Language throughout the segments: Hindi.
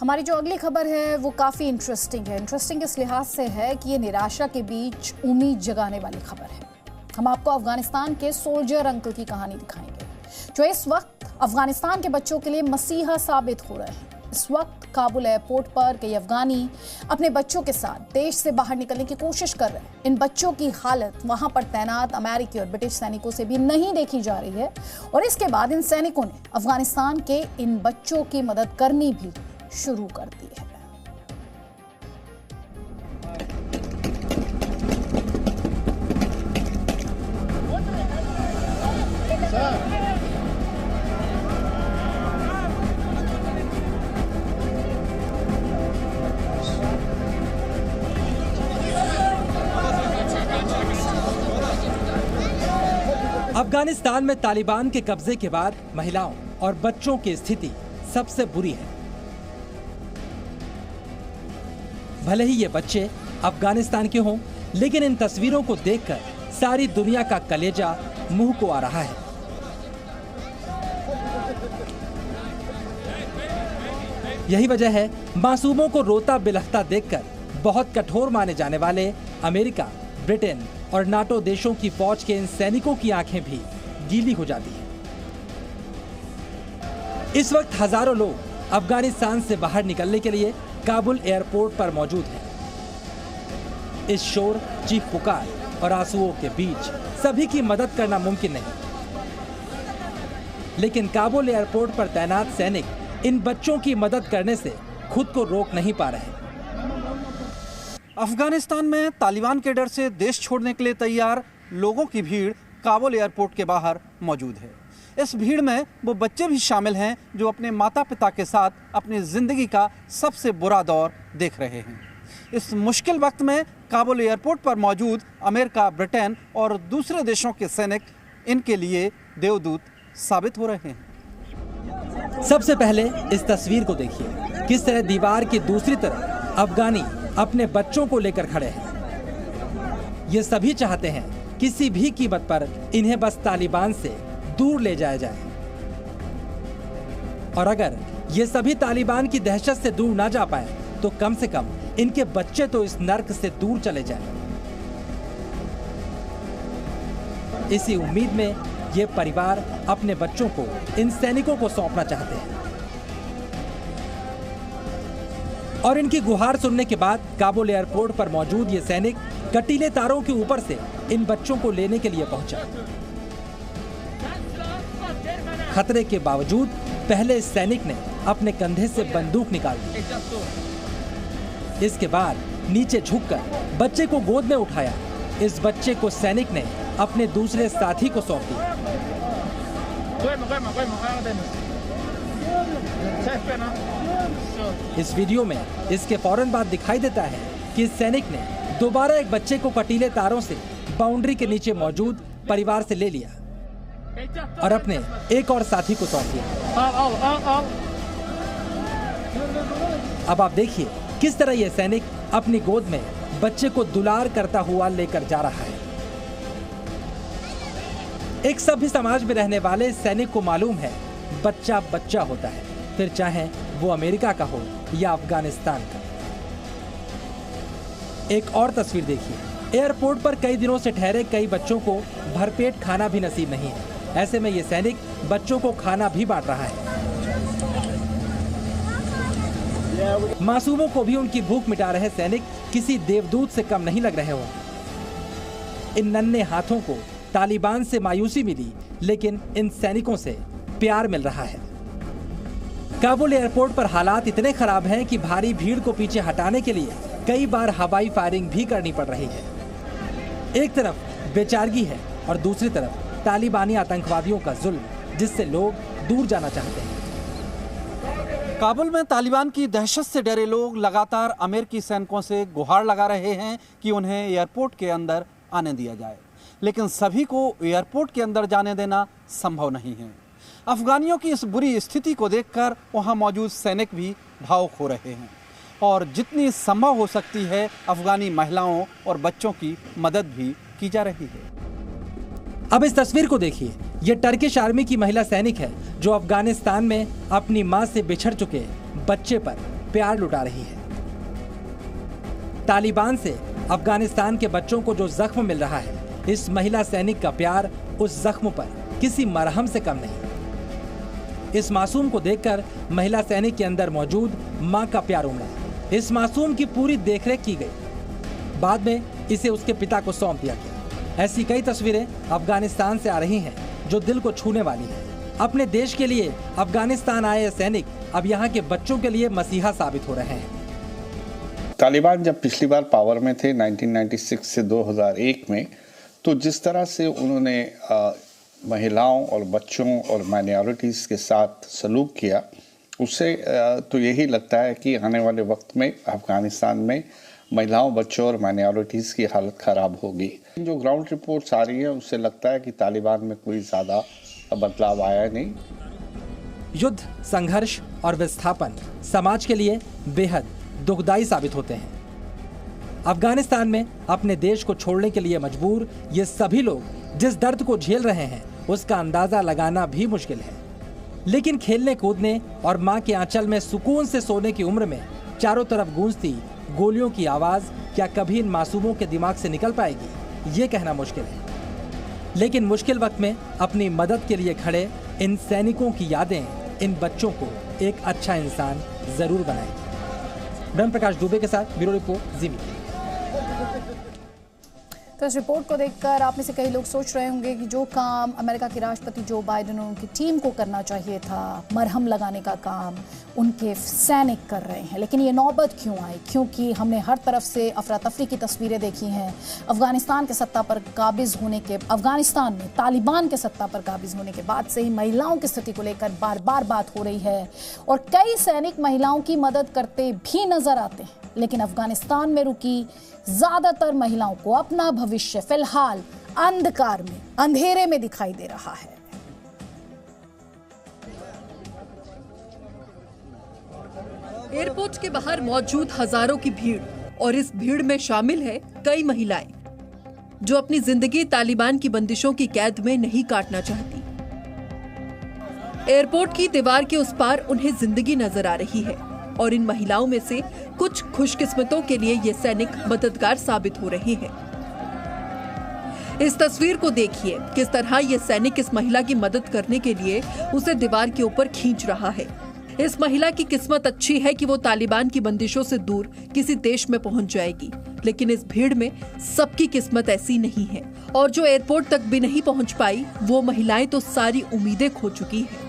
हमारी जो अगली खबर है वो काफ़ी इंटरेस्टिंग है। इंटरेस्टिंग इस लिहाज से है कि ये निराशा के बीच उम्मीद जगाने वाली खबर है। हम आपको अफगानिस्तान के सोल्जर अंकल की कहानी दिखाएंगे जो इस वक्त अफगानिस्तान के बच्चों के लिए मसीहा साबित हो रहे हैं। इस वक्त काबुल एयरपोर्ट पर कई अफगानी अपने बच्चों के साथ देश से बाहर निकलने की कोशिश कर रहे हैं। इन बच्चों की हालत वहां पर तैनात अमेरिकी और ब्रिटिश सैनिकों से भी नहीं देखी जा रही है और इसके बाद इन सैनिकों ने अफगानिस्तान के इन बच्चों की मदद करनी भी शुरू कर दी है। अफगानिस्तान में तालिबान के कब्जे के बाद महिलाओं और बच्चों की स्थिति सबसे बुरी है। भले ही ये बच्चे अफगानिस्तान के हों, लेकिन इन तस्वीरों को देखकर सारी दुनिया का कलेजा मुंह को आ रहा है। यही वजह है मासूमों को रोता बिलखता देखकर बहुत कठोर माने जाने वाले अमेरिका, ब्रिटेन और नाटो देशों की फौज के इन सैनिकों की आंखें भी गीली हो जाती हैं। इस वक्त हजारों लोग अफगानिस्तान से बाहर निकलने के लिए काबुल एयरपोर्ट पर मौजूद हैं। इस शोर, चीख पुकार और आंसुओं के बीच सभी की मदद करना मुमकिन नहीं, लेकिन काबुल एयरपोर्ट पर तैनात सैनिक इन बच्चों की मदद करने से खुद को रोक नहीं पा रहे। अफगानिस्तान में तालिबान के डर से देश छोड़ने के लिए तैयार लोगों की भीड़ काबुल एयरपोर्ट के बाहर मौजूद है। इस भीड़ में वो बच्चे भी शामिल हैं जो अपने माता पिता के साथ अपनी जिंदगी का सबसे बुरा दौर देख रहे हैं। इस मुश्किल वक्त में काबुल एयरपोर्ट पर मौजूद अमेरिका, ब्रिटेन और दूसरे देशों के सैनिक इनके लिए देवदूत साबित हो रहे हैं। सबसे पहले इस तस्वीर को देखिए, किस तरह दीवार की दूसरी तरफ अफगानी अपने बच्चों को लेकर खड़े हैं। ये सभी चाहते हैं किसी भी कीमत पर इन्हें बस तालिबान से दूर ले जाया जाए, और अगर ये सभी तालिबान की दहशत से दूर ना जा पाए तो कम से कम इनके बच्चे तो इस नर्क से दूर चले जाएं। इसी उम्मीद में ये परिवार अपने बच्चों को इन सैनिकों को सौंपना चाहते हैं। और इनकी गुहार सुनने के बाद काबुल एयरपोर्ट पर मौजूद ये सैनिक कटीले तारों के ऊपर से इन बच्चों को लेने के लिए पहुंचा। खतरे के बावजूद पहले इस सैनिक ने अपने कंधे से बंदूक निकाल दी। इसके बाद नीचे झुककर बच्चे को गोद में उठाया। इस बच्चे को सैनिक ने अपने दूसरे साथी को सौंप दिया। इस वीडियो में इसके फौरन बाद दिखाई देता है कि इस सैनिक ने दोबारा एक बच्चे को कटीले तारों से बाउंड्री के नीचे मौजूद परिवार से ले लिया और अपने एक और साथी को सौंप दिया। अब आप देखिए किस तरह यह सैनिक अपनी गोद में बच्चे को दुलार करता हुआ लेकर जा रहा है। एक सभ्य समाज में रहने वाले इस सैनिक को मालूम है बच्चा बच्चा होता है, फिर चाहे वो अमेरिका का हो या अफगानिस्तान का। एक और तस्वीर देखिए, एयरपोर्ट पर कई दिनों से ठहरे कई बच्चों को भरपेट खाना भी नसीब नहीं है। ऐसे में ये सैनिक बच्चों को खाना भी बांट रहा है। मासूमों को भी उनकी भूख मिटा रहे सैनिक किसी देवदूत से कम नहीं लग रहे हो। इन नन्हे हाथों को तालिबान से मायूसी मिली, लेकिन इन सैनिकों से प्यार मिल रहा है। काबुल एयरपोर्ट पर हालात इतने खराब हैं कि भारी भीड़ को पीछे हटाने के लिए कई बार हवाई फायरिंग भी करनी पड़ रही है। एक तरफ बेचारगी है और दूसरी तरफ तालिबानी आतंकवादियों का जुल्म, जिससे लोग दूर जाना चाहते हैं। काबुल में तालिबान की दहशत से डरे लोग लगातार अमेरिकी सैनिकों से गुहार लगा रहे हैं कि उन्हें एयरपोर्ट के अंदर आने दिया जाए, लेकिन सभी को एयरपोर्ट के अंदर जाने देना संभव नहीं है। अफगानियों की इस बुरी स्थिति को देखकर वहां मौजूद सैनिक भी भावुक हो रहे हैं और जितनी संभव हो सकती है अफगानी महिलाओं और बच्चों की मदद भी की जा रही है। अब इस तस्वीर को देखिए, ये टर्किश आर्मी की महिला सैनिक है जो अफगानिस्तान में अपनी मां से बिछड़ चुके बच्चे पर प्यार लुटा रही है। तालिबान से अफगानिस्तान के बच्चों को जो जख्म मिल रहा है, इस महिला सैनिक का प्यार उस जख्म पर किसी मरहम से कम नहीं। इस मासूम को देखकर महिला सैनिक के अंदर मौजूद मां का प्यार उमड़ा। इस मासूम की पूरी देखरेख की गई। बाद में इसे उसके पिता को सौंप दिया गया। ऐसी कई तस्वीरें अफगानिस्तान से आ रही हैं जो दिल को छूने वाली हैं। अपने देश के लिए अफगानिस्तान आए सैनिक अब यहाँ के बच्चों के लिए मसीहा साबित हो रहे हैं। तालिबान जब पिछली बार पावर में थे 1996 से 2001 में, तो जिस तरह से उन्होंने महिलाओं और बच्चों और माइनॉरिटीज़ के साथ सलूक किया, उससे तो यही लगता है कि आने वाले वक्त में अफगानिस्तान में महिलाओं, बच्चों और माइनॉरिटीज़ की हालत ख़राब होगी। जो ग्राउंड रिपोर्ट्स आ रही है उससे लगता है कि तालिबान में कोई ज़्यादा बदलाव आया नहीं। युद्ध, संघर्ष और विस्थापन समाज के लिए बेहद दुखदायी साबित होते हैं। अफगानिस्तान में अपने देश को छोड़ने के लिए मजबूर ये सभी लोग जिस दर्द को झेल रहे हैं उसका अंदाजा लगाना भी मुश्किल है। लेकिन खेलने कूदने और मां के आंचल में सुकून से सोने की उम्र में चारों तरफ गूंजती गोलियों की आवाज क्या कभी इन मासूमों के दिमाग से निकल पाएगी, ये कहना मुश्किल है। लेकिन मुश्किल वक्त में अपनी मदद के लिए खड़े इन सैनिकों की यादें इन बच्चों को एक अच्छा इंसान जरूर बनाएगी। ब्रह्म प्रकाश दुबे के साथ ब्यूरो रिपोर्ट, जी मीडिया। तो इस रिपोर्ट को देखकर आप में से कई लोग सोच रहे होंगे कि जो काम अमेरिका के राष्ट्रपति जो बाइडेन और उनकी टीम को करना चाहिए था, मरहम लगाने का काम उनके सैनिक कर रहे हैं। लेकिन ये नौबत क्यों आई? क्योंकि हमने हर तरफ से अफरा तफरी की तस्वीरें देखी हैं। अफगानिस्तान के सत्ता पर काबिज होने के अफगानिस्तान में तालिबान के सत्ता पर काबिज होने के बाद से ही महिलाओं की स्थिति को लेकर बार बार बात हो रही है और कई सैनिक महिलाओं की मदद करते भी नजर आते हैं। लेकिन अफगानिस्तान में रुकी ज्यादातर महिलाओं को अपना भविष्य फिलहाल अंधकार में, अंधेरे में दिखाई दे रहा है। एयरपोर्ट के बाहर मौजूद हजारों की भीड़, और इस भीड़ में शामिल है कई महिलाएं जो अपनी जिंदगी तालिबान की बंदिशों की कैद में नहीं काटना चाहती। एयरपोर्ट की दीवार के उस पार उन्हें जिंदगी नजर आ रही है और इन महिलाओं में से कुछ खुशकिस्मतों के लिए ये सैनिक मददगार साबित हो रहे हैं। इस तस्वीर को देखिए, किस तरह ये सैनिक इस महिला की मदद करने के लिए उसे दीवार के ऊपर खींच रहा है। इस महिला की किस्मत अच्छी है कि वो तालिबान की बंदिशों से दूर किसी देश में पहुंच जाएगी, लेकिन इस भीड़ में सबकी किस्मत ऐसी नहीं है और जो एयरपोर्ट तक भी नहीं पहुंच पाई वो महिलाएं तो सारी उम्मीदें खो चुकी हैं।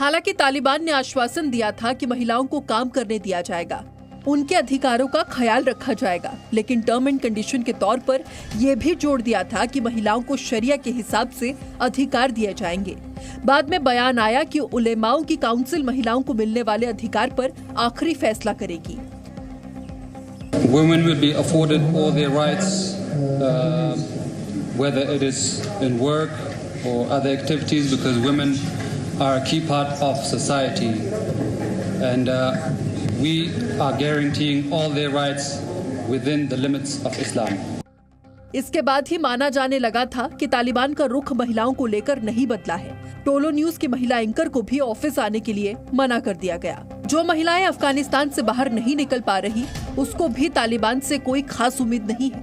हालांकि तालिबान ने आश्वासन दिया था कि महिलाओं को काम करने दिया जाएगा, उनके अधिकारों का ख्याल रखा जाएगा, लेकिन टर्म एंड कंडीशन के तौर पर यह भी जोड़ दिया था कि महिलाओं को शरिया के हिसाब से अधिकार दिए जाएंगे। बाद में बयान आया कि उलेमाओं की काउंसिल महिलाओं को मिलने वाले अधिकार पर आखिरी फैसला करेगी। Women will be afforded all their rights, whether it is in work or other activities, because women are a key part of society, and we are guaranteeing all their rights within the limits of Islam. इसके बाद ही माना जाने लगा था कि तालिबान का रुख महिलाओं को लेकर नहीं बदला है। टोलो न्यूज की महिला एंकर को भी ऑफिस आने के लिए मना कर दिया गया। जो महिलाएं अफगानिस्तान से बाहर नहीं निकल पा रही, उसको भी तालिबान से कोई खास उम्मीद नहीं है।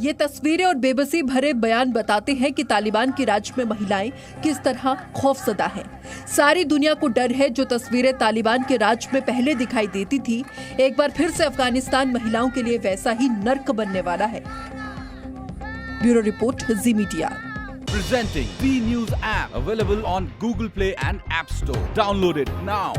ये तस्वीरें और बेबसी भरे बयान बताते हैं कि तालिबान के राज में महिलाएं किस तरह खौफजदा हैं। सारी दुनिया को डर है। जो तस्वीरें तालिबान के राज में पहले दिखाई देती थी, एक बार फिर से अफगानिस्तान महिलाओं के लिए वैसा ही नर्क बनने वाला है। Bureau report, ji media. Presenting B News app, available on Google Play and App Store. Download it now.